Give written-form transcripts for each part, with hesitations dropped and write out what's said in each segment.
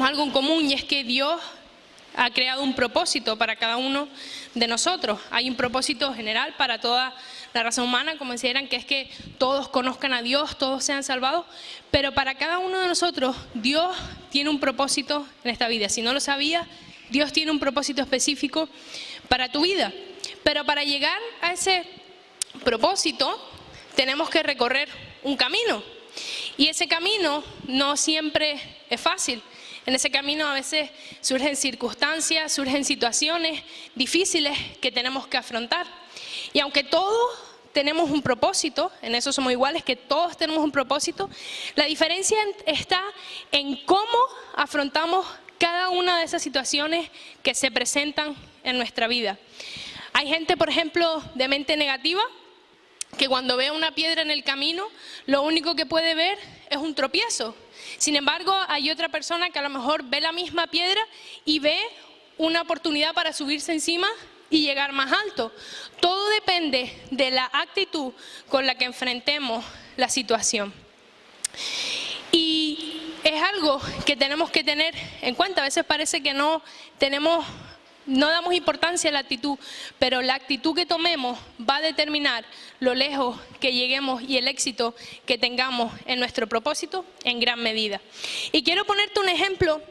algo en común, y es que Dios ha creado un propósito para cada uno de nosotros. Hay un propósito general para toda la raza humana, como decían, que es que todos conozcan a Dios, todos sean salvados, pero para cada uno de nosotros Dios tiene un propósito en esta vida. Si no lo sabías, Dios tiene un propósito específico para tu vida, pero para llegar a ese propósito tenemos que recorrer un camino, y ese camino no siempre es fácil. En ese camino a veces surgen circunstancias, surgen situaciones difíciles que tenemos que afrontar. Y aunque todos tenemos un propósito, en eso somos iguales, que todos tenemos un propósito, la diferencia está en cómo afrontamos cada una de esas situaciones que se presentan en nuestra vida. Hay gente, por ejemplo, de mente negativa, que cuando ve una piedra en el camino, lo único que puede ver es un tropiezo. Sin embargo, hay otra persona que a lo mejor ve la misma piedra y ve una oportunidad para subirse encima y llegar más alto. Todo depende de la actitud con la que enfrentemos la situación. Y es algo que tenemos que tener en cuenta. A veces parece que no damos importancia a la actitud, pero la actitud que tomemos va a determinar lo lejos que lleguemos y el éxito que tengamos en nuestro propósito en gran medida. Y quiero ponerte un ejemplo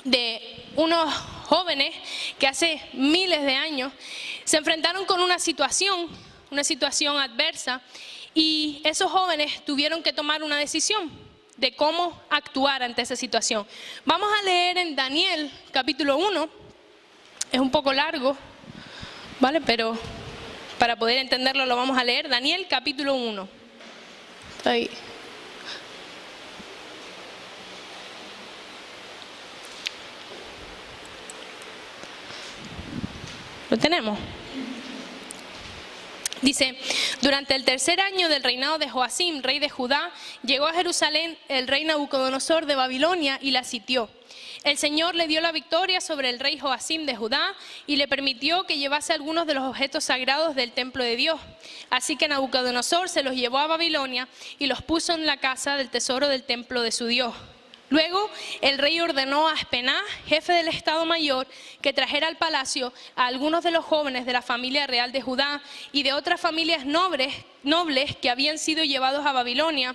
de unos jóvenes que hace miles de años se enfrentaron con una situación adversa, y esos jóvenes tuvieron que tomar una decisión de cómo actuar ante esa situación. Vamos a leer en Daniel capítulo 1. Es un poco largo, ¿vale? Pero para poder entenderlo lo vamos a leer. Daniel capítulo 1. Ahí. ¿Lo tenemos? Dice: durante el tercer año del reinado de Joacim, rey de Judá, llegó a Jerusalén el rey Nabucodonosor de Babilonia y la sitió. El Señor le dio la victoria sobre el rey Joacim de Judá y le permitió que llevase algunos de los objetos sagrados del templo de Dios. Así que Nabucodonosor se los llevó a Babilonia y los puso en la casa del tesoro del templo de su Dios. Luego el rey ordenó a Aspenaz, jefe del Estado Mayor, que trajera al palacio a algunos de los jóvenes de la familia real de Judá y de otras familias nobles que habían sido llevados a Babilonia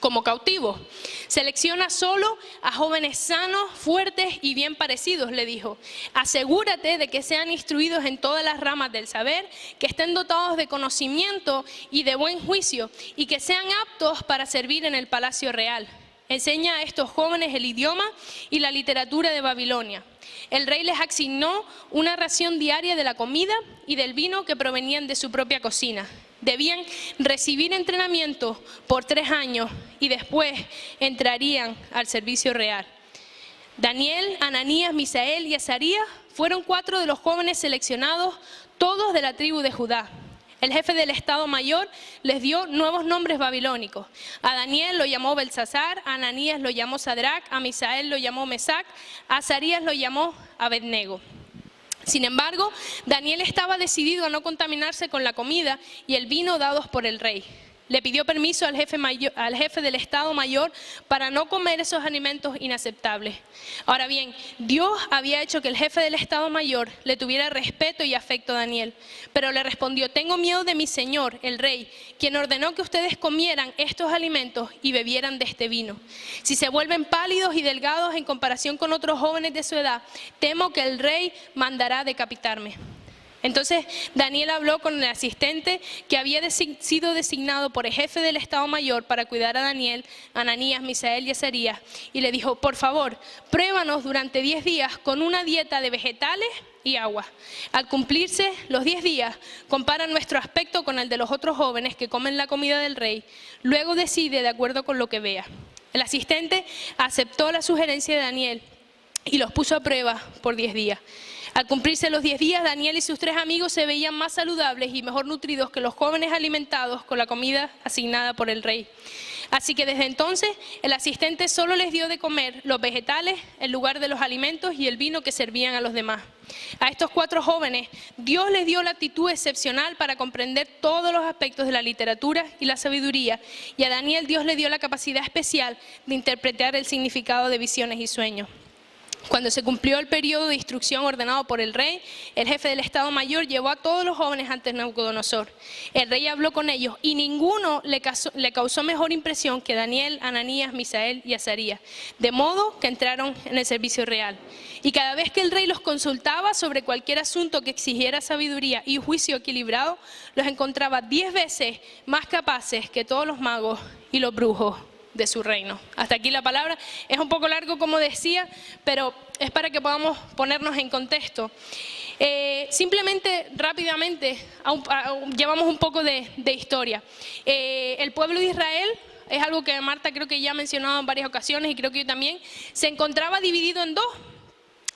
como cautivos. Selecciona solo a jóvenes sanos, fuertes y bien parecidos, le dijo. Asegúrate de que sean instruidos en todas las ramas del saber, que estén dotados de conocimiento y de buen juicio, y que sean aptos para servir en el palacio real. Enseña a estos jóvenes el idioma y la literatura de Babilonia. El rey les asignó una ración diaria de la comida y del vino que provenían de su propia cocina. Debían recibir entrenamiento por 3 años y después entrarían al servicio real. Daniel, Ananías, Misael y Azarías fueron 4 de los jóvenes seleccionados, todos de la tribu de Judá. El jefe del Estado Mayor les dio nuevos nombres babilónicos. A Daniel lo llamó Belsasar, a Ananías lo llamó Sadrac, a Misael lo llamó Mesac, a Azarías lo llamó Abednego. Sin embargo, Daniel estaba decidido a no contaminarse con la comida y el vino dados por el rey. Le pidió permiso al jefe del Estado Mayor para no comer esos alimentos inaceptables. Ahora bien, Dios había hecho que el jefe del Estado Mayor le tuviera respeto y afecto a Daniel, pero le respondió: tengo miedo de mi señor, el rey, quien ordenó que ustedes comieran estos alimentos y bebieran de este vino. Si se vuelven pálidos y delgados en comparación con otros jóvenes de su edad, temo que el rey mandará decapitarme. Entonces Daniel habló con el asistente que había sido designado por el jefe del Estado Mayor para cuidar a Daniel, Ananías, Misael y Azarías, y le dijo: por favor, pruébanos durante 10 días con una dieta de vegetales y agua. Al cumplirse los 10 días, compara nuestro aspecto con el de los otros jóvenes que comen la comida del rey. Luego decide de acuerdo con lo que vea. El asistente aceptó la sugerencia de Daniel y los puso a prueba por 10 días. Al cumplirse los 10 días, Daniel y sus 3 amigos se veían más saludables y mejor nutridos que los jóvenes alimentados con la comida asignada por el rey. Así que desde entonces el asistente solo les dio de comer los vegetales en lugar de los alimentos y el vino que servían a los demás. A estos 4 jóvenes Dios les dio la actitud excepcional para comprender todos los aspectos de la literatura y la sabiduría, y a Daniel Dios le dio la capacidad especial de interpretar el significado de visiones y sueños. Cuando se cumplió el periodo de instrucción ordenado por el rey, el jefe del Estado Mayor llevó a todos los jóvenes ante Nabucodonosor. El rey habló con ellos y ninguno le causó mejor impresión que Daniel, Ananías, Misael y Azarías, de modo que entraron en el servicio real. Y cada vez que el rey los consultaba sobre cualquier asunto que exigiera sabiduría y juicio equilibrado, los encontraba 10 veces más capaces que todos los magos y los brujos de su reino. Hasta aquí la palabra. Es un poco largo, como decía, pero es para que podamos ponernos en contexto. Simplemente, rápidamente, llevamos un poco de historia. El pueblo de Israel, es algo que Marta creo que ya ha mencionado en varias ocasiones y creo que yo también, se encontraba dividido en dos.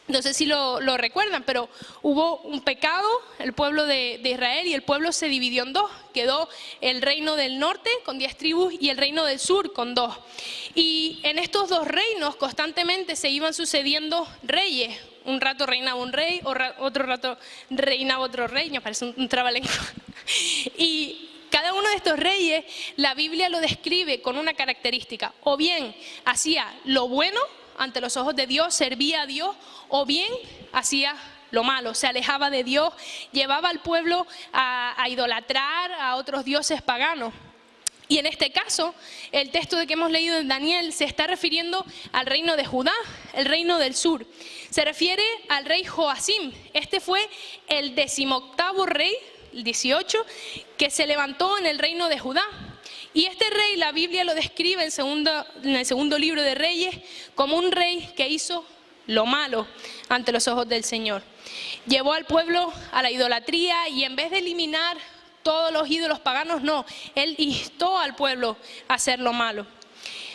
No sé si lo recuerdan, pero hubo un pecado, el pueblo de Israel, y el pueblo se dividió en dos. Quedó el reino del norte con 10 tribus y el reino del sur con 2. Y en estos dos reinos constantemente se iban sucediendo reyes. Un rato reinaba un rey, otro rato reinaba otro rey, me parece un trabalengua. Y cada uno de estos reyes, la Biblia lo describe con una característica. O bien hacía lo bueno ante los ojos de Dios, servía a Dios, o bien hacía lo malo, se alejaba de Dios, llevaba al pueblo a idolatrar a otros dioses paganos. Y en este caso, el texto de que hemos leído en Daniel se está refiriendo al reino de Judá, el reino del sur. Se refiere al rey Joacim. Este fue el 18º rey, el 18, que se levantó en el reino de Judá. Y este rey, la Biblia lo describe en el segundo libro de Reyes como un rey que hizo lo malo ante los ojos del Señor. Llevó al pueblo a la idolatría y en vez de eliminar todos los ídolos paganos, no, él instó al pueblo a hacer lo malo.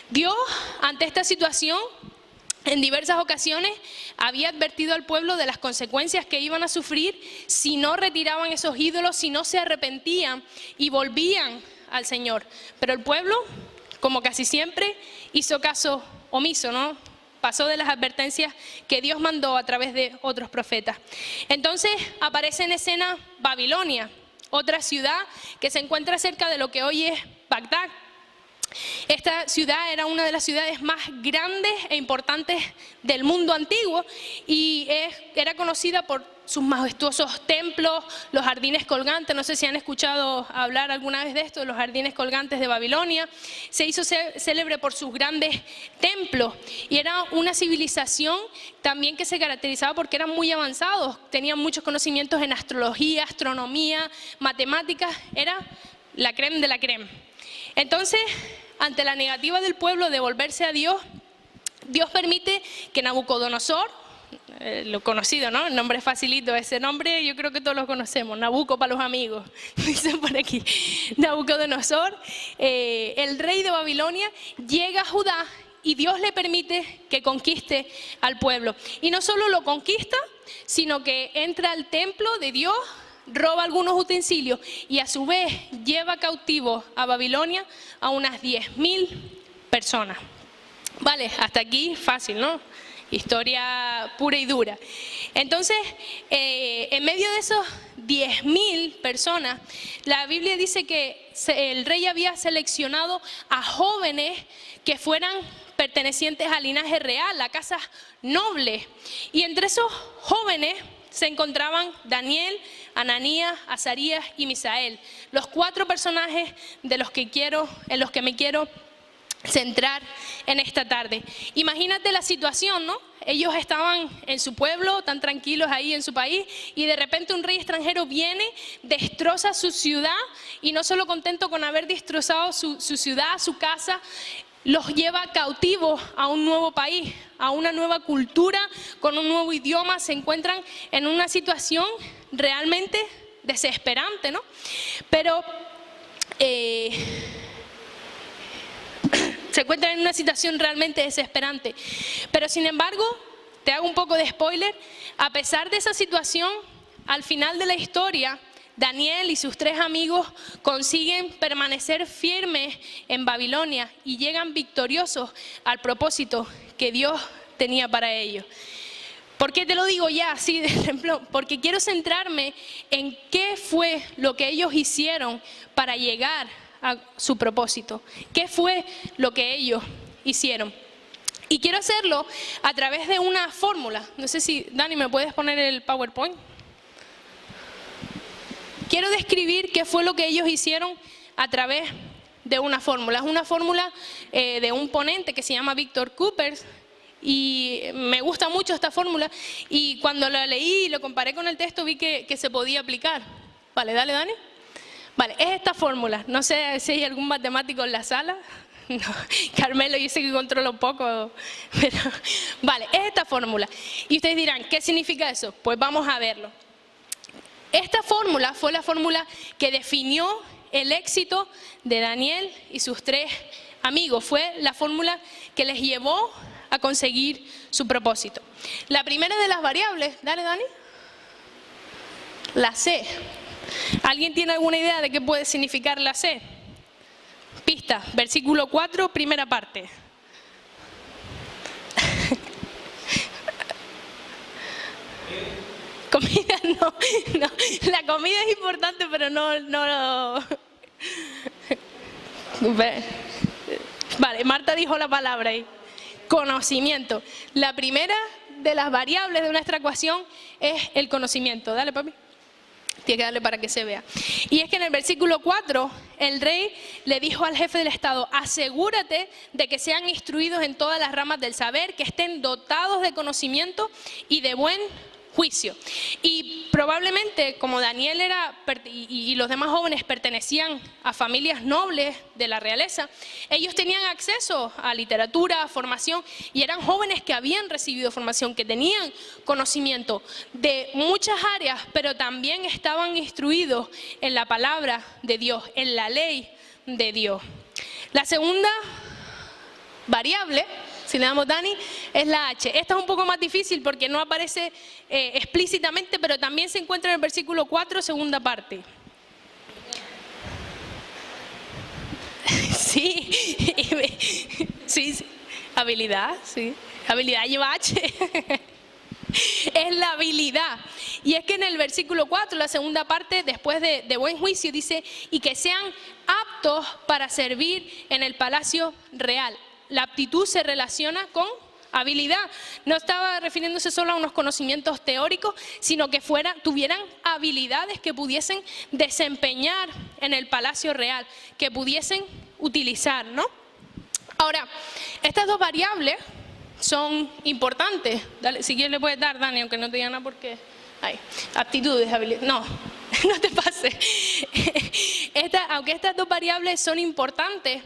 Dios, ante esta situación, en diversas ocasiones había advertido al pueblo de las consecuencias que iban a sufrir si no retiraban esos ídolos, si no se arrepentían y volvían al Señor. Pero el pueblo, como casi siempre, hizo caso omiso, ¿no? Pasó de las advertencias que Dios mandó a través de otros profetas. Entonces aparece en escena Babilonia, otra ciudad que se encuentra cerca de lo que hoy es Bagdad. Esta ciudad era una de las ciudades más grandes e importantes del mundo antiguo y era conocida por sus majestuosos templos, los jardines colgantes. No sé si han escuchado hablar alguna vez de esto, los jardines colgantes de Babilonia. Se hizo célebre por sus grandes templos y era una civilización también que se caracterizaba porque eran muy avanzados, tenían muchos conocimientos en astrología, astronomía, matemáticas, era la crème de la crème. Entonces, ante la negativa del pueblo de volverse a Dios, Dios permite que Nabucodonosor, lo conocido, ¿no? El nombre es facilito, ese nombre yo creo que todos lo conocemos, Nabucco para los amigos, dicen por aquí. Nabucodonosor, el rey de Babilonia, llega a Judá y Dios le permite que conquiste al pueblo. Y no solo lo conquista, sino que entra al templo de Dios, roba algunos utensilios y a su vez lleva cautivo a Babilonia a unas 10.000 personas. Vale, hasta aquí fácil, ¿no? Historia pura y dura. Entonces, en medio de esos 10.000 personas, la Biblia dice que el rey había seleccionado a jóvenes que fueran pertenecientes al linaje real, a casas nobles. Y entre esos jóvenes se encontraban Daniel, Ananías, Azarías y Misael, los 4 personajes en los que me quiero centrar en esta tarde. Imagínate la situación, ¿no? Ellos estaban en su pueblo, tan tranquilos ahí en su país, y de repente un rey extranjero viene, destroza su ciudad, y no solo contento con haber destrozado su ciudad, su casa, los lleva cautivos a un nuevo país, a una nueva cultura, con un nuevo idioma. Se encuentran en una situación realmente desesperante, ¿no? Pero se encuentran en una situación realmente desesperante. Pero sin embargo, te hago un poco de spoiler, a pesar de esa situación, al final de la historia, Daniel y sus 3 amigos consiguen permanecer firmes en Babilonia y llegan victoriosos al propósito que Dios tenía para ellos. ¿Por qué te lo digo ya así de ejemplo? Porque quiero centrarme en qué fue lo que ellos hicieron para llegar a su propósito. ¿Qué fue lo que ellos hicieron? Y quiero hacerlo a través de una fórmula. No sé si, Dani, ¿me puedes poner el PowerPoint? Quiero describir qué fue lo que ellos hicieron a través de una fórmula. Es una fórmula de un ponente que se llama Victor Coopers, y me gusta mucho esta fórmula, y cuando la leí y lo comparé con el texto vi que se podía aplicar. Vale, dale, Dani. Vale, es esta fórmula. No sé si hay algún matemático en la sala. No, Carmelo, yo sé que controla un poco, pero vale, es esta fórmula. Y ustedes dirán, ¿qué significa eso? Pues vamos a verlo. Esta fórmula fue la fórmula que definió el éxito de Daniel y sus 3 amigos. Fue la fórmula que les llevó a conseguir su propósito. La primera de las variables, dale, Dani, la C. ¿Alguien tiene alguna idea de qué puede significar la C? Pista, versículo 4, primera parte. Comida no, la comida es importante, pero no. Vale, Marta dijo la palabra ahí. Conocimiento. La primera de las variables de nuestra ecuación es el conocimiento. Dale, papi. Tiene que darle para que se vea. Y es que en el versículo 4, el rey le dijo al jefe del Estado: asegúrate de que sean instruidos en todas las ramas del saber, que estén dotados de conocimiento y de buen juicio. Y probablemente, como Daniel y los demás jóvenes pertenecían a familias nobles de la realeza, ellos tenían acceso a literatura, a formación, y eran jóvenes que habían recibido formación, que tenían conocimiento de muchas áreas, pero también estaban instruidos en la palabra de Dios, en la ley de Dios. La segunda variable, si le damos Dani, es la H. Esta es un poco más difícil porque no aparece explícitamente, pero también se encuentra en el versículo 4, segunda parte. Sí, sí, habilidad, sí. Habilidad lleva H. Es la habilidad. Y es que en el versículo 4, la segunda parte, después de buen juicio, dice: y que sean aptos para servir en el palacio real. La aptitud se relaciona con habilidad. No estaba refiriéndose solo a unos conocimientos teóricos, sino que tuvieran habilidades que pudiesen desempeñar en el palacio real, que pudiesen utilizar, ¿no? Ahora, estas 2 variables son importantes. Dale, si quieres le puedes dar, Dani, aunque no te diga nada porque... Ahí, aptitudes, habilidades... No te pases. Aunque estas 2 variables son importantes,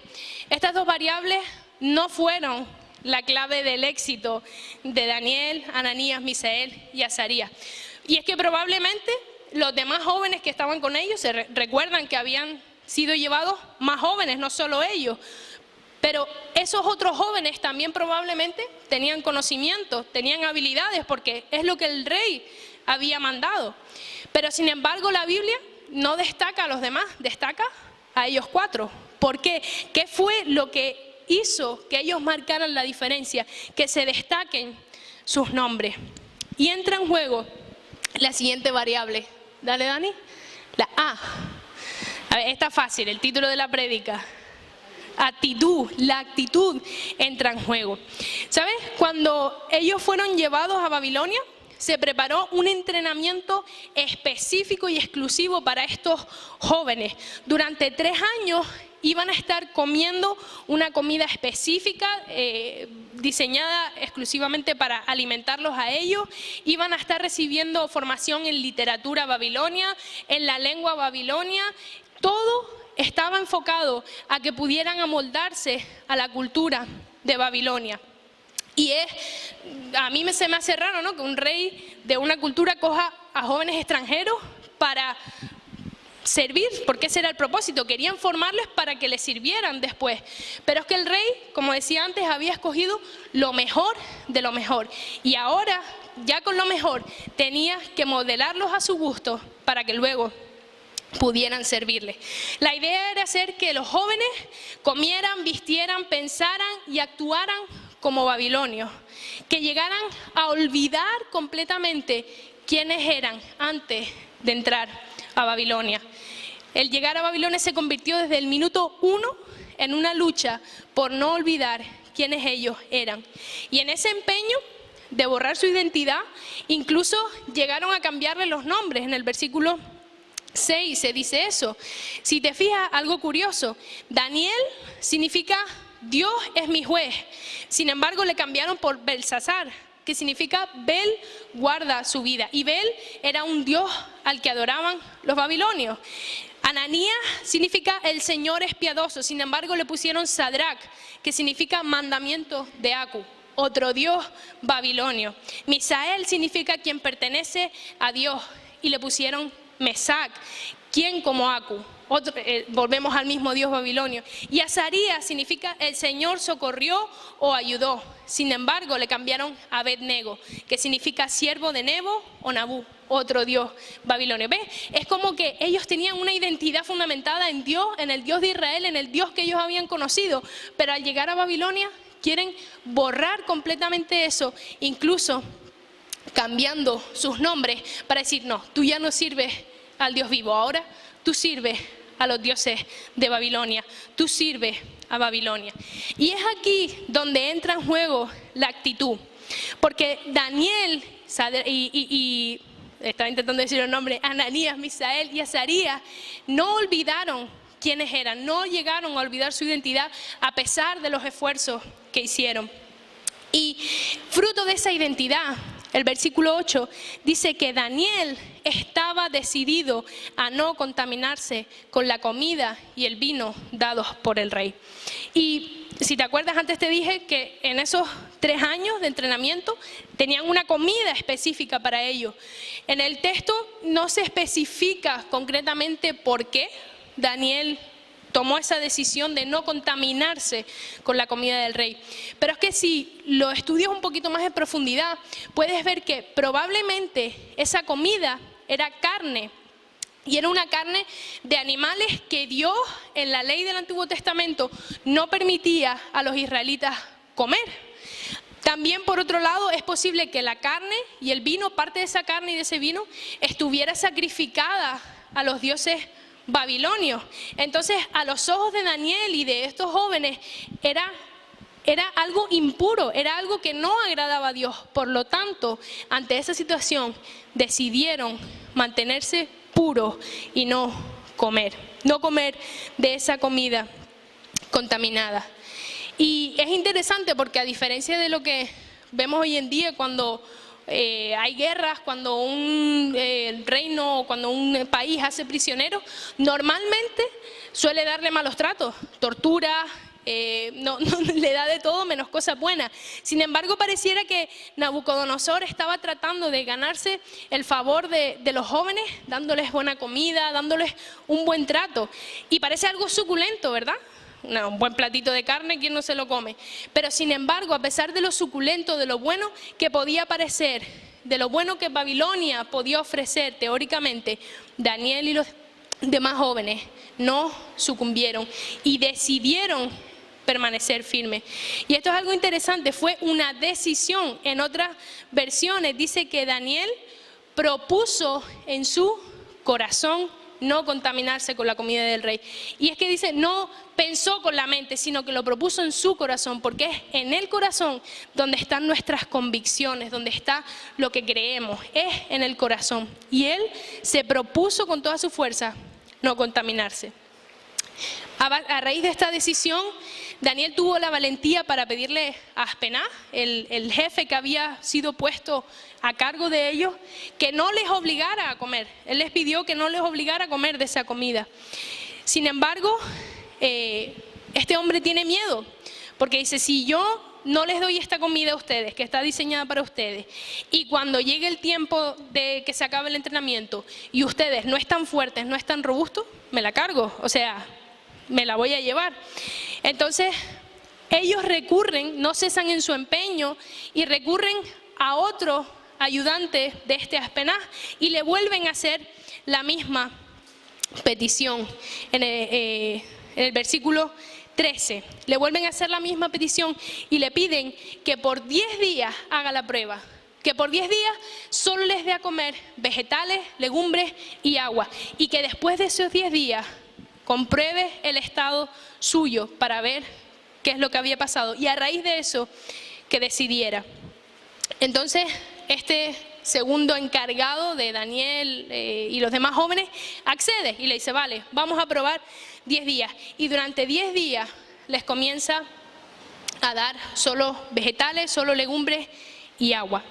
estas 2 variables no fueron la clave del éxito de Daniel, Ananías, Misael y Azarías. Y es que probablemente los demás jóvenes que estaban con ellos se recuerdan que habían sido llevados más jóvenes, no solo ellos. Pero esos otros jóvenes también probablemente tenían conocimiento, tenían habilidades, porque es lo que el rey había mandado. Pero sin embargo la Biblia no destaca a los demás, destaca a ellos 4. ¿Por qué? ¿Qué fue lo que hizo que ellos marcaran la diferencia? Que se destaquen sus nombres. Y entra en juego la siguiente variable. Dale, Dani. La A. A ver, está fácil, el título de la prédica. Actitud, la actitud entra en juego. ¿Sabes? Cuando ellos fueron llevados a Babilonia, se preparó un entrenamiento específico y exclusivo para estos jóvenes. Durante 3 años iban a estar comiendo una comida específica, diseñada exclusivamente para alimentarlos a ellos. Iban a estar recibiendo formación en literatura babilonia, en la lengua babilonia. Todo estaba enfocado a que pudieran amoldarse a la cultura de Babilonia. Y a mí se me hace raro, ¿no?, que un rey de una cultura coja a jóvenes extranjeros para servir, porque ese era el propósito. Querían formarles para que les sirvieran después. Pero es que el rey, como decía antes, había escogido lo mejor de lo mejor. Y ahora, ya con lo mejor, tenía que modelarlos a su gusto para que luego pudieran servirle. La idea era hacer que los jóvenes comieran, vistieran, pensaran y actuaran como babilonios, que llegaran a olvidar completamente quiénes eran antes de entrar a Babilonia. El llegar a Babilonia se convirtió desde el minuto 1 en una lucha por no olvidar quiénes ellos eran. Y en ese empeño de borrar su identidad, incluso llegaron a cambiarle los nombres. En el versículo 6 se dice eso. Si te fijas, algo curioso, Daniel significa Dios es mi juez. Sin embargo, le cambiaron por Belsasar, que significa Bel guarda su vida. Y Bel era un dios al que adoraban los babilonios. Ananías significa el Señor es piadoso. Sin embargo, le pusieron Sadrach, que significa mandamiento de Acu, otro dios babilonio. Misael significa quien pertenece a Dios, y le pusieron Mesac, quien como Acu. Volvemos al mismo dios babilonio. Y Azarías significa el Señor socorrió o ayudó. Sin embargo, le cambiaron a Abed-nego, que significa siervo de Nebo o Nabú, otro dios babilonio. ¿Ves? Es como que ellos tenían una identidad fundamentada en Dios, en el Dios de Israel, en el Dios que ellos habían conocido, pero al llegar a Babilonia quieren borrar completamente eso, incluso cambiando sus nombres para decir, no, tú ya no sirves al Dios vivo, ahora tú sirves a los dioses de Babilonia, tú sirves a Babilonia. Y es aquí donde entra en juego la actitud, porque Daniel y estaba intentando decir el nombre, Ananías, Misael y Azarías no olvidaron quiénes eran, no llegaron a olvidar su identidad a pesar de los esfuerzos que hicieron. Y fruto de esa identidad, el versículo 8 dice que Daniel estaba decidido a no contaminarse con la comida y el vino dados por el rey. Y si te acuerdas, antes te dije que en esos 3 años de entrenamiento tenían una comida específica para ellos. En el texto no se especifica concretamente por qué Daniel tomó esa decisión de no contaminarse con la comida del rey. Pero es que si lo estudias un poquito más en profundidad, puedes ver que probablemente esa comida era carne. Y era una carne de animales que Dios en la ley del Antiguo Testamento no permitía a los israelitas comer. También, por otro lado, es posible que la carne y el vino, parte de esa carne y de ese vino, estuviera sacrificada a los dioses babilonios. Entonces, a los ojos de Daniel y de estos jóvenes, era algo impuro, era algo que no agradaba a Dios. Por lo tanto, ante esa situación, decidieron mantenerse puros y no comer de esa comida contaminada. Y es interesante porque, a diferencia de lo que vemos hoy en día cuando hay guerras, cuando un reino o cuando un país hace prisioneros, normalmente suele darle malos tratos, tortura, no le da de todo menos cosas buenas. Sin embargo, pareciera que Nabucodonosor estaba tratando de ganarse el favor de los jóvenes, dándoles buena comida, dándoles un buen trato. Y parece algo suculento, ¿verdad? Un buen platito de carne, ¿quién no se lo come? Pero sin embargo, a pesar de lo suculento, de lo bueno que podía parecer, de lo bueno que Babilonia podía ofrecer teóricamente, Daniel y los demás jóvenes no sucumbieron y decidieron permanecer firmes. Y esto es algo interesante, fue una decisión. En otras versiones dice que Daniel propuso en su corazón no contaminarse con la comida del rey. Y es que dice, no pensó con la mente, sino que lo propuso en su corazón, porque es en el corazón donde están nuestras convicciones, donde está lo que creemos, es en el corazón. Y él se propuso con toda su fuerza no contaminarse. A raíz de esta decisión, Daniel tuvo la valentía para pedirle a Aspenaz, el jefe que había sido puesto a cargo de ellos, que no les obligara a comer. Él les pidió que no les obligara a comer de esa comida. Sin embargo, este hombre tiene miedo, porque dice, si yo no les doy esta comida a ustedes, que está diseñada para ustedes, y cuando llegue el tiempo de que se acabe el entrenamiento, y ustedes no están fuertes, no están robustos, me la cargo, o sea, me la voy a llevar. Entonces, ellos recurren, no cesan en su empeño, y recurren a otro ayudante de este Aspenaz, y le vuelven a hacer la misma petición. En el versículo 13, le vuelven a hacer la misma petición y le piden que por 10 días haga la prueba, que por 10 días solo les dé a comer vegetales, legumbres y agua, y que después de esos 10 días compruebe el estado suyo para ver qué es lo que había pasado y a raíz de eso que decidiera. Entonces, este segundo encargado de Daniel y los demás jóvenes accede y le dice, vale, vamos a probar 10 días. Y durante 10 días les comienza a dar solo vegetales, solo legumbres y agua.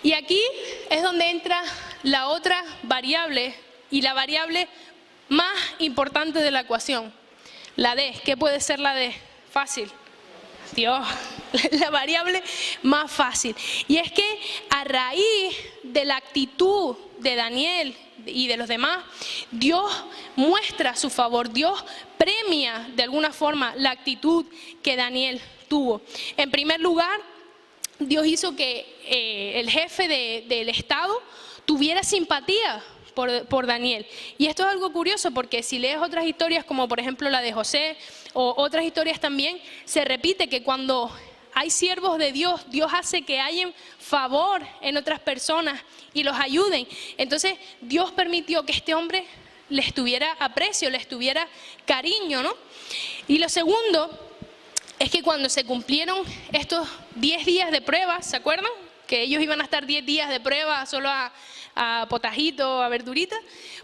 Y aquí es donde entra la otra variable y la variable más importante de la ecuación, la D. ¿Qué puede ser la D? Fácil. Dios, la variable más fácil. Y es que a raíz de la actitud de Daniel y de los demás, Dios muestra su favor, Dios premia de alguna forma la actitud que Daniel tuvo. En primer lugar, Dios hizo que el jefe del Estado tuviera simpatía por Daniel. Y esto es algo curioso porque si lees otras historias como por ejemplo la de José o otras historias también, se repite que cuando hay siervos de Dios, Dios hace que haya favor en otras personas y los ayuden. Entonces Dios permitió que este hombre les tuviera aprecio, les tuviera cariño, ¿no? Y lo segundo es que cuando se cumplieron estos 10 días de prueba, ¿se acuerdan? Que ellos iban a estar 10 días de prueba solo a potajito, a verdurita.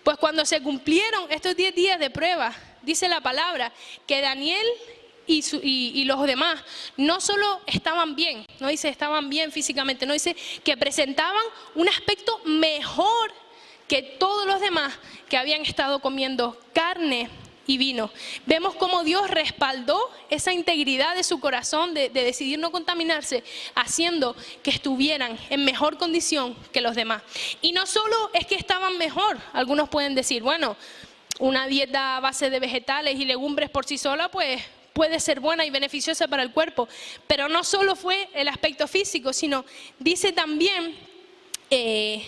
Pues cuando se cumplieron estos 10 días de prueba, dice la palabra que Daniel y los demás no solo estaban bien, no dice estaban bien físicamente, no dice que presentaban un aspecto mejor que todos los demás que habían estado comiendo carne y vino. Vemos cómo Dios respaldó esa integridad de su corazón de decidir no contaminarse, haciendo que estuvieran en mejor condición que los demás. Y no solo es que estaban mejor, algunos pueden decir, bueno, una dieta a base de vegetales y legumbres por sí sola, pues puede ser buena y beneficiosa para el cuerpo, pero no solo fue el aspecto físico, sino dice también en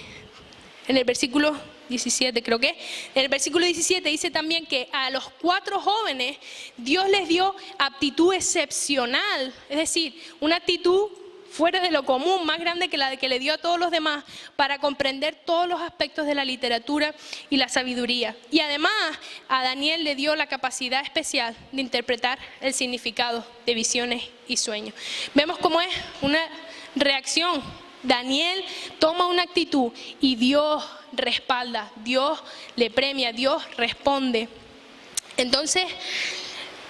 el versículo 17, creo que en el versículo 17 dice también que a los 4 jóvenes Dios les dio aptitud excepcional, es decir, una actitud fuera de lo común, más grande que la de que le dio a todos los demás, para comprender todos los aspectos de la literatura y la sabiduría. Y además a Daniel le dio la capacidad especial de interpretar el significado de visiones y sueños. Vemos cómo es una reacción. Daniel toma una actitud y Dios respalda, Dios le premia, Dios responde. Entonces,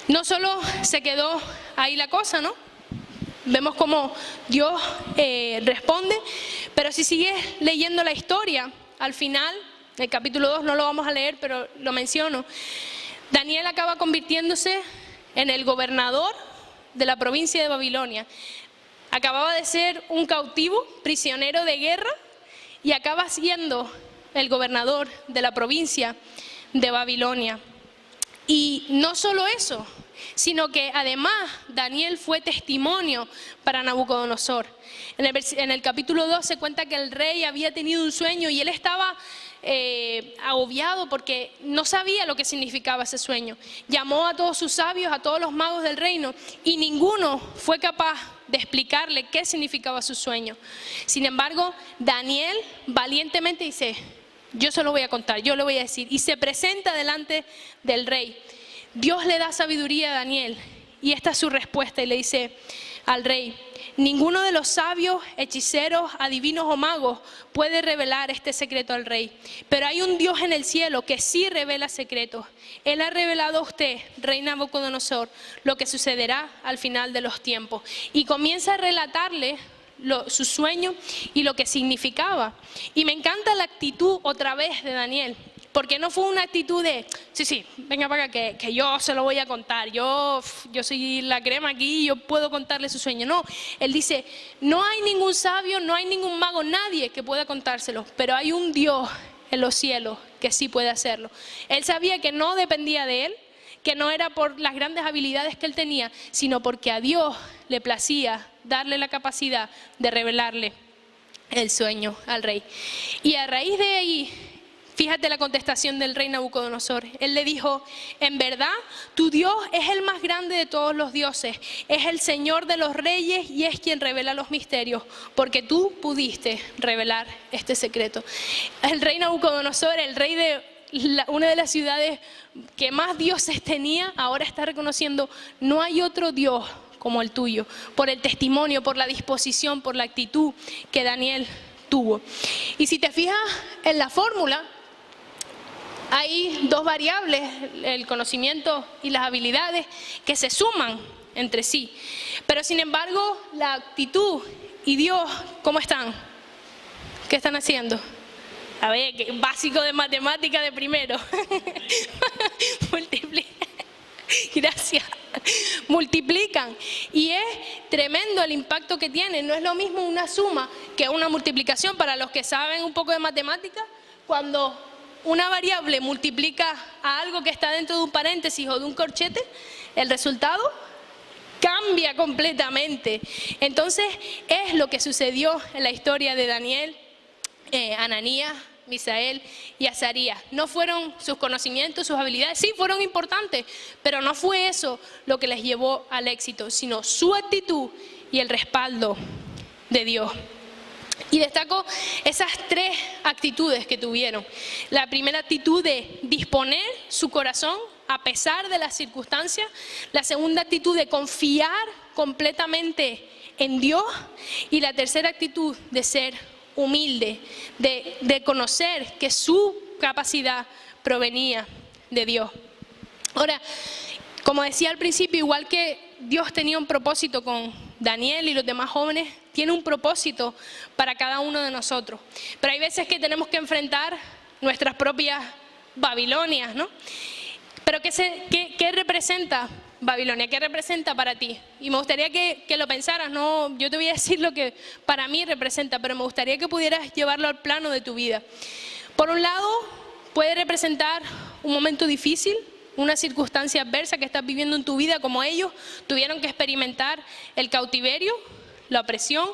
no solo se quedó ahí la cosa, ¿no? Vemos cómo Dios responde, pero si sigues leyendo la historia, al final, el capítulo 2 no lo vamos a leer, pero lo menciono, Daniel acaba convirtiéndose en el gobernador de la provincia de Babilonia. Acababa de ser un cautivo, prisionero de guerra, y acaba siendo el gobernador de la provincia de Babilonia. Y no solo eso, sino que además Daniel fue testimonio para Nabucodonosor. En el capítulo 2 se cuenta que el rey había tenido un sueño y él estaba agobiado porque no sabía lo que significaba ese sueño. Llamó a todos sus sabios, a todos los magos del reino, y ninguno fue capaz de explicarle qué significaba su sueño. Sin embargo, Daniel valientemente dice, yo se lo voy a contar, yo le voy a decir, y se presenta delante del rey. Dios le da sabiduría a Daniel y esta es su respuesta y le dice al rey, ninguno de los sabios, hechiceros, adivinos o magos puede revelar este secreto al rey, pero hay un Dios en el cielo que sí revela secretos. Él ha revelado a usted, rey Nabucodonosor, lo que sucederá al final de los tiempos. Y comienza a relatarle su sueño y lo que significaba. Y me encanta la actitud otra vez de Daniel, porque no fue una actitud de, sí, venga para acá, que yo se lo voy a contar, yo soy la crema aquí, yo puedo contarle su sueño. No, él dice, no hay ningún sabio, no hay ningún mago, nadie que pueda contárselo, pero hay un Dios en los cielos que sí puede hacerlo. Él sabía que no dependía de él, que no era por las grandes habilidades que él tenía, sino porque a Dios le placía darle la capacidad de revelarle el sueño al rey. Y a raíz de ahí, fíjate la contestación del rey Nabucodonosor. Él le dijo, en verdad, tu Dios es el más grande de todos los dioses, es el Señor de los reyes y es quien revela los misterios, porque tú pudiste revelar este secreto. El rey Nabucodonosor, el rey de una de las ciudades que más dioses tenía, ahora está reconociendo, no hay otro Dios como el tuyo, por el testimonio, por la disposición, por la actitud que Daniel tuvo. Y si te fijas en la fórmula, hay dos variables, el conocimiento y las habilidades, que se suman entre sí. Pero sin embargo, la actitud y Dios, ¿cómo están? ¿Qué están haciendo? A ver, básico de matemática de primero. Gracias. Multiplican. Y es tremendo el impacto que tienen. No es lo mismo una suma que una multiplicación. Para los que saben un poco de matemática, cuando una variable multiplica a algo que está dentro de un paréntesis o de un corchete, el resultado cambia completamente. Entonces es lo que sucedió en la historia de Daniel, Ananías, Misael y Azarías. No fueron sus conocimientos, sus habilidades, sí fueron importantes, pero no fue eso lo que les llevó al éxito, sino su actitud y el respaldo de Dios. Y destaco esas tres actitudes que tuvieron. La primera actitud de disponer su corazón a pesar de las circunstancias. La segunda actitud de confiar completamente en Dios. Y la tercera actitud de ser humilde, de conocer que su capacidad provenía de Dios. Ahora, como decía al principio, igual que Dios tenía un propósito con Daniel y los demás jóvenes, tiene un propósito para cada uno de nosotros. Pero hay veces que tenemos que enfrentar nuestras propias Babilonias, ¿no? Pero ¿qué representa Babilonia? ¿Qué representa para ti? Y me gustaría que lo pensaras, no, yo te voy a decir lo que para mí representa, pero me gustaría que pudieras llevarlo al plano de tu vida. Por un lado, puede representar un momento difícil, una circunstancia adversa que estás viviendo en tu vida, como ellos tuvieron que experimentar el cautiverio, la opresión.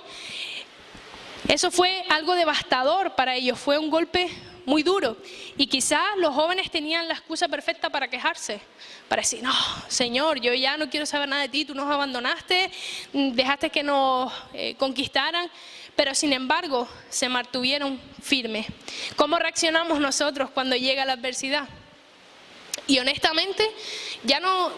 Eso fue algo devastador para ellos, fue un golpe muy duro. Y quizás los jóvenes tenían la excusa perfecta para quejarse, para decir, no, Señor, yo ya no quiero saber nada de ti, tú nos abandonaste, dejaste que nos conquistaran. Pero sin embargo, se mantuvieron firmes. ¿Cómo reaccionamos nosotros cuando llega la adversidad? Y honestamente, ya no,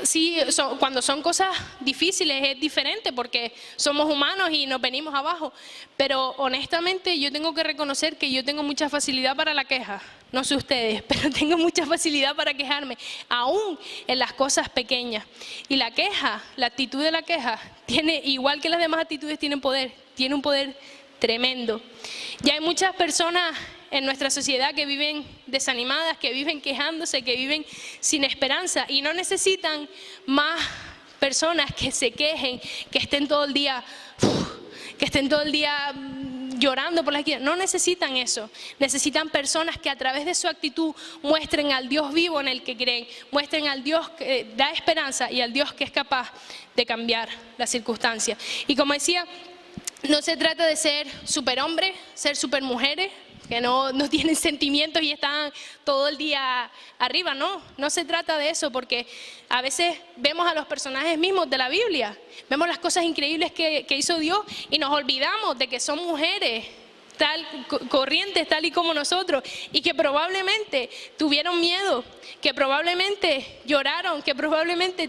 sí, cuando son cosas difíciles es diferente porque somos humanos y nos venimos abajo. Pero honestamente yo tengo que reconocer que yo tengo mucha facilidad para la queja. No sé ustedes, pero tengo mucha facilidad para quejarme, aún en las cosas pequeñas. Y la queja, la actitud de la queja, tiene, igual que las demás actitudes, tiene un poder tremendo. Ya hay muchas personas en nuestra sociedad que viven desanimadas, que viven quejándose, que viven sin esperanza y no necesitan más personas que se quejen, que estén todo el día llorando por la esquina. No necesitan eso, necesitan personas que a través de su actitud muestren al Dios vivo en el que creen, muestren al Dios que da esperanza y al Dios que es capaz de cambiar las circunstancias. Y como decía, no se trata de ser superhombres, ser supermujeres, que no tienen sentimientos y están todo el día arriba, no se trata de eso, porque a veces vemos a los personajes mismos de la Biblia, vemos las cosas increíbles que hizo Dios y nos olvidamos de que son mujeres corrientes tal y como nosotros y que probablemente tuvieron miedo, que probablemente lloraron, que probablemente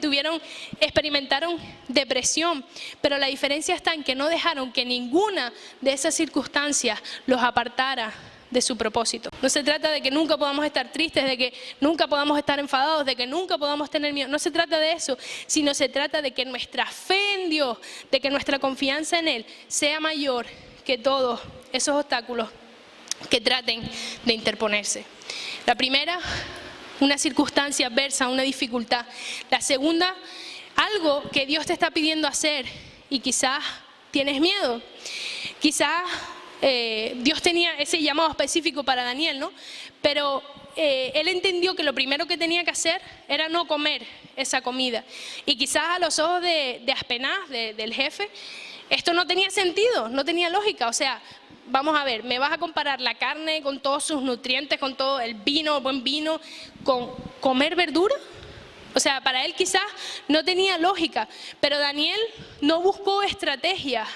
experimentaron depresión, pero la diferencia está en que no dejaron que ninguna de esas circunstancias los apartara de su propósito. No se trata de que nunca podamos estar tristes, de que nunca podamos estar enfadados, de que nunca podamos tener miedo. No se trata de eso, sino se trata de que nuestra fe en Dios, de que nuestra confianza en Él sea mayor que todos esos obstáculos que traten de interponerse. La primera, una circunstancia adversa, una dificultad. La segunda, algo que Dios te está pidiendo hacer y quizás tienes miedo. Quizás Dios tenía ese llamado específico para Daniel, ¿no? Pero él entendió que lo primero que tenía que hacer era no comer esa comida. Y quizás a los ojos de Aspenaz, del jefe, esto no tenía sentido, no tenía lógica. O sea, vamos a ver, ¿me vas a comparar la carne con todos sus nutrientes, con todo el vino, buen vino, con comer verdura? O sea, para él quizás no tenía lógica, pero Daniel no buscó estrategias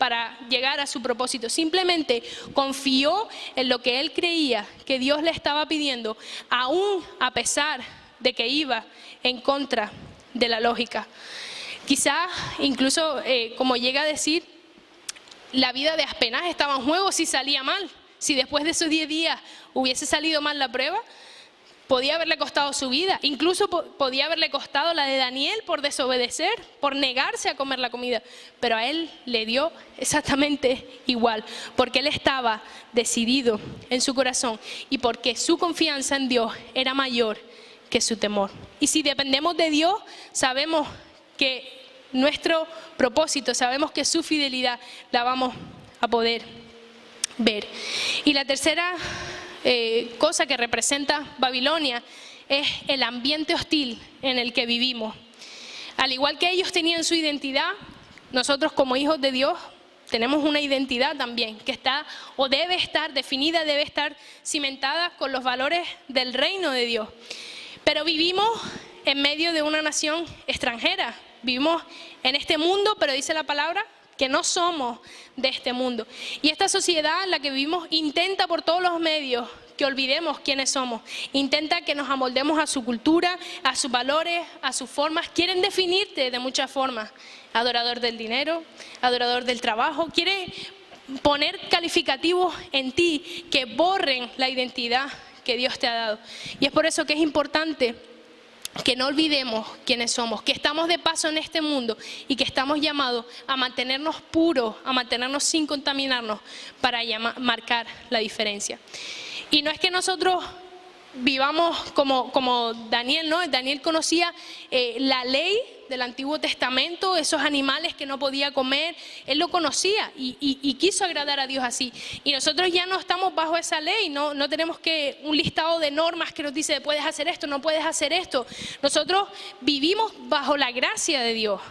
para llegar a su propósito. Simplemente confió en lo que él creía que Dios le estaba pidiendo, aún a pesar de que iba en contra de la lógica. Quizás incluso, como llega a decir, la vida de Aspenaz estaba en juego si salía mal. Si después de esos 10 días hubiese salido mal la prueba, podía haberle costado su vida. Incluso podía haberle costado la de Daniel por desobedecer, por negarse a comer la comida. Pero a él le dio exactamente igual, porque él estaba decidido en su corazón y porque su confianza en Dios era mayor que su temor. Y si dependemos de Dios, sabemos que nuestro propósito, sabemos que su fidelidad la vamos a poder ver. Y la tercera cosa que representa Babilonia es el ambiente hostil en el que vivimos. Al igual que ellos tenían su identidad, nosotros como hijos de Dios tenemos una identidad también que está o debe estar definida, debe estar cimentada con los valores del reino de Dios. Pero vivimos en medio de una nación extranjera, vivimos en este mundo, pero dice la palabra que no somos de este mundo. Y esta sociedad en la que vivimos intenta por todos los medios que olvidemos quiénes somos. Intenta que nos amoldemos a su cultura, a sus valores, a sus formas. Quieren definirte de muchas formas. Adorador del dinero, adorador del trabajo. Quieren poner calificativos en ti que borren la identidad que Dios te ha dado. Y es por eso que es importante que no olvidemos quiénes somos, que estamos de paso en este mundo y que estamos llamados a mantenernos puros, a mantenernos sin contaminarnos para marcar la diferencia. Y no es que nosotros vivamos como Daniel, ¿no? Daniel conocía la ley del Antiguo Testamento, esos animales que no podía comer, él lo conocía y quiso agradar a Dios así. Y nosotros ya no estamos bajo esa ley, no tenemos un listado de normas que nos dice puedes hacer esto, no puedes hacer esto. Nosotros vivimos bajo la gracia de Dios.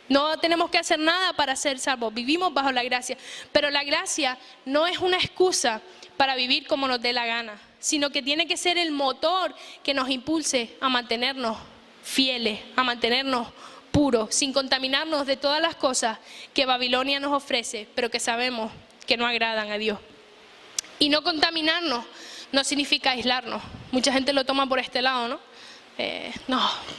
No tenemos que hacer nada para ser salvos, vivimos bajo la gracia. Pero la gracia no es una excusa para vivir como nos dé la gana, sino que tiene que ser el motor que nos impulse a mantenernos fieles, a mantenernos puros, sin contaminarnos de todas las cosas que Babilonia nos ofrece, pero que sabemos que no agradan a Dios. Y no contaminarnos no significa aislarnos. Mucha gente lo toma por este lado, ¿no?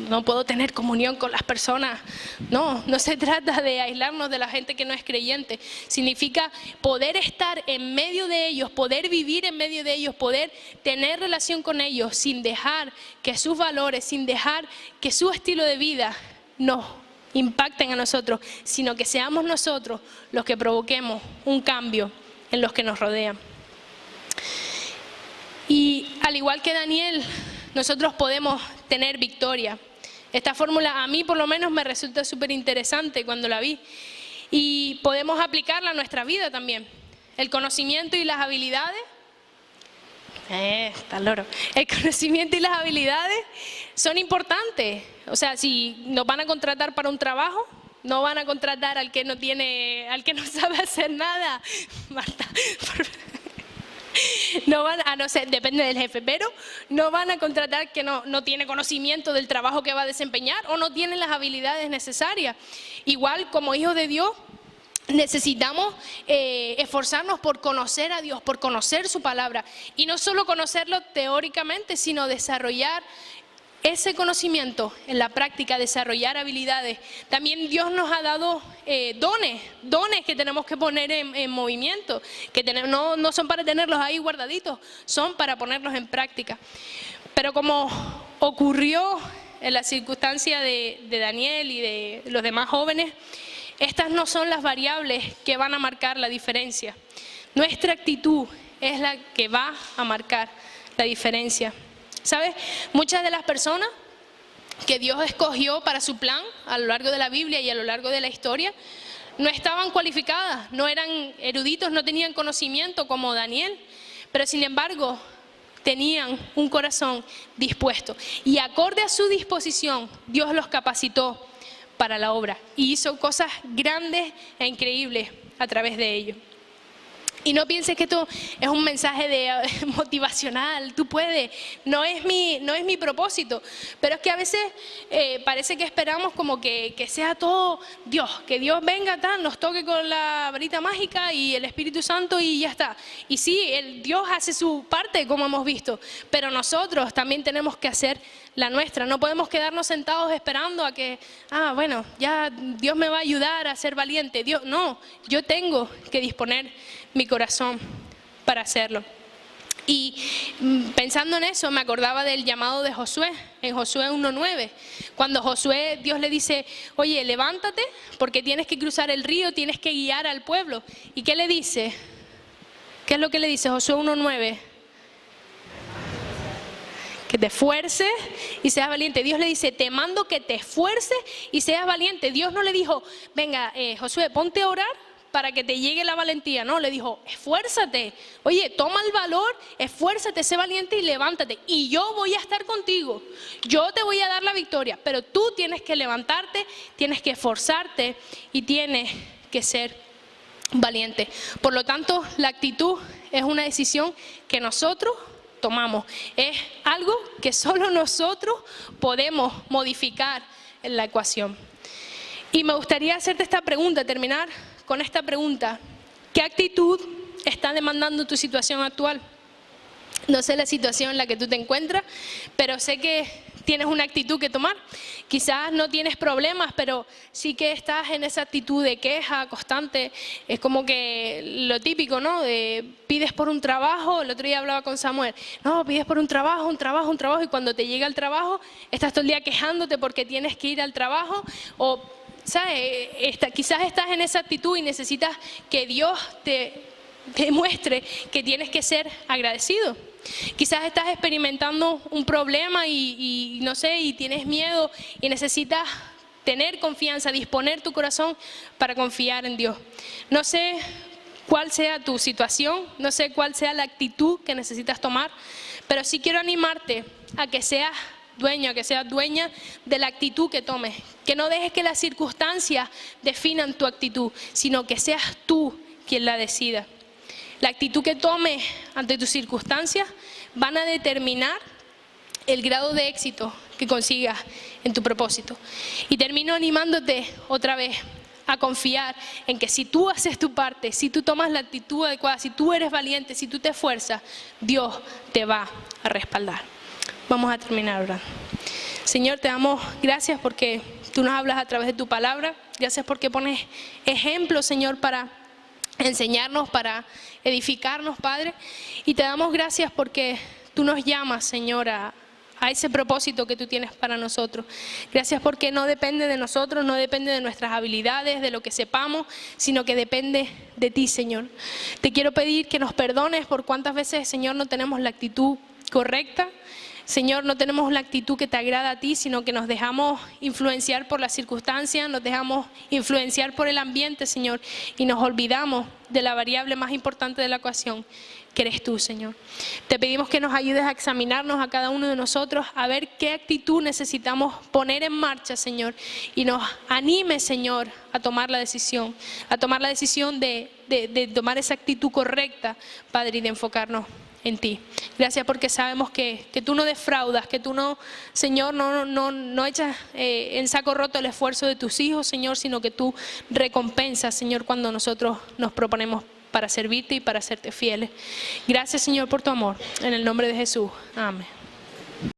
No puedo tener comunión con las personas. No se trata de aislarnos de la gente que no es creyente. Significa poder estar en medio de ellos, poder vivir en medio de ellos, poder tener relación con ellos sin dejar que sus valores, sin dejar que su estilo de vida nos impacten a nosotros, sino que seamos nosotros los que provoquemos un cambio en los que nos rodean. Y al igual que Daniel, nosotros podemos tener victoria. Esta fórmula a mí por lo menos me resulta súper interesante cuando la vi. Y podemos aplicarla a nuestra vida también. El conocimiento y las habilidades. Está loro. El conocimiento y las habilidades son importantes. O sea, si nos van a contratar para un trabajo, no van a contratar al que no sabe hacer nada. Marta, por favor. No van a, no sé, depende del jefe, pero no van a contratar que no tiene conocimiento del trabajo que va a desempeñar o no tiene las habilidades necesarias. Igual como hijos de Dios necesitamos esforzarnos por conocer a Dios, por conocer su palabra y no solo conocerlo teóricamente, sino desarrollar ese conocimiento en la práctica, desarrollar habilidades. También Dios nos ha dado dones que tenemos que poner en movimiento, que no son para tenerlos ahí guardaditos, son para ponerlos en práctica. Pero como ocurrió en la circunstancia de Daniel y de los demás jóvenes, estas no son las variables que van a marcar la diferencia. Nuestra actitud es la que va a marcar la diferencia. ¿Sabes? Muchas de las personas que Dios escogió para su plan a lo largo de la Biblia y a lo largo de la historia no estaban cualificadas, no eran eruditos, no tenían conocimiento como Daniel, pero sin embargo tenían un corazón dispuesto y acorde a su disposición Dios los capacitó para la obra y hizo cosas grandes e increíbles a través de ellos. Y no pienses que esto es un mensaje motivacional, tú puedes, no es mi propósito, pero es que a veces parece que esperamos como que sea todo Dios, que Dios venga, nos toque con la varita mágica y el Espíritu Santo y ya está. Y sí, Dios hace su parte como hemos visto, pero nosotros también tenemos que hacer la nuestra. No podemos quedarnos sentados esperando a que, bueno, ya Dios me va a ayudar a ser valiente. No, yo tengo que disponer mi corazón para hacerlo. Y pensando en eso, me acordaba del llamado de Josué, en Josué 1:9, cuando Josué, Dios le dice, oye, levántate porque tienes que cruzar el río, tienes que guiar al pueblo. ¿Y qué le dice? ¿Qué es lo que le dice Josué 1:9? Que te esfuerces y seas valiente. Dios le dice, te mando que te esfuerces y seas valiente. Dios no le dijo, venga, Josué, ponte a orar para que te llegue la valentía. No, le dijo, esfuérzate. Oye, toma el valor, esfuérzate, sé valiente y levántate. Y yo voy a estar contigo. Yo te voy a dar la victoria. Pero tú tienes que levantarte, tienes que esforzarte y tienes que ser valiente. Por lo tanto, la actitud es una decisión que nosotros tomamos. Es algo que solo nosotros podemos modificar en la ecuación. Y me gustaría hacerte esta pregunta, terminar con esta pregunta. ¿Qué actitud está demandando tu situación actual? No sé la situación en la que tú te encuentras, pero sé que tienes una actitud que tomar. Quizás no tienes problemas, pero sí que estás en esa actitud de queja constante. Es como que lo típico, ¿no? De pides por un trabajo. El otro día hablaba con Samuel. No, pides por un trabajo, y cuando te llega el trabajo, estás todo el día quejándote porque tienes que ir al trabajo. O, ¿sabes? Quizás estás en esa actitud y necesitas que Dios te demuestre que tienes que ser agradecido. Quizás estás experimentando un problema y no sé, y tienes miedo y necesitas tener confianza, disponer tu corazón para confiar en Dios. No sé cuál sea tu situación, no sé cuál sea la actitud que necesitas tomar, pero sí quiero animarte a que seas dueño, que seas dueña de la actitud que tomes, que no dejes que las circunstancias definan tu actitud, sino que seas tú quien la decida. La actitud que tomes ante tus circunstancias van a determinar el grado de éxito que consigas en tu propósito. Y termino animándote otra vez a confiar en que si tú haces tu parte, si tú tomas la actitud adecuada, si tú eres valiente, si tú te esfuerzas, Dios te va a respaldar. Vamos a terminar orando. Señor, te damos gracias porque tú nos hablas a través de tu palabra. Gracias porque pones ejemplos, Señor, para enseñarnos, para edificarnos, Padre. Y te damos gracias porque tú nos llamas, Señor, a ese propósito que tú tienes para nosotros. Gracias porque no depende de nosotros, no depende de nuestras habilidades, de lo que sepamos, sino que depende de ti, Señor. Te quiero pedir que nos perdones por cuántas veces, Señor, no tenemos la actitud correcta. Señor, no tenemos la actitud que te agrada a ti, sino que nos dejamos influenciar por las circunstancias, nos dejamos influenciar por el ambiente, Señor, y nos olvidamos de la variable más importante de la ecuación, que eres tú, Señor. Te pedimos que nos ayudes a examinarnos a cada uno de nosotros, a ver qué actitud necesitamos poner en marcha, Señor, y nos anime, Señor, a tomar la decisión de tomar esa actitud correcta, Padre, y de enfocarnos en ti. Gracias porque sabemos que tú no defraudas, que tú no, Señor, no echas en saco roto el esfuerzo de tus hijos, Señor, sino que tú recompensas, Señor, cuando nosotros nos proponemos para servirte y para serte fieles. Gracias, Señor, por tu amor. En el nombre de Jesús. Amén.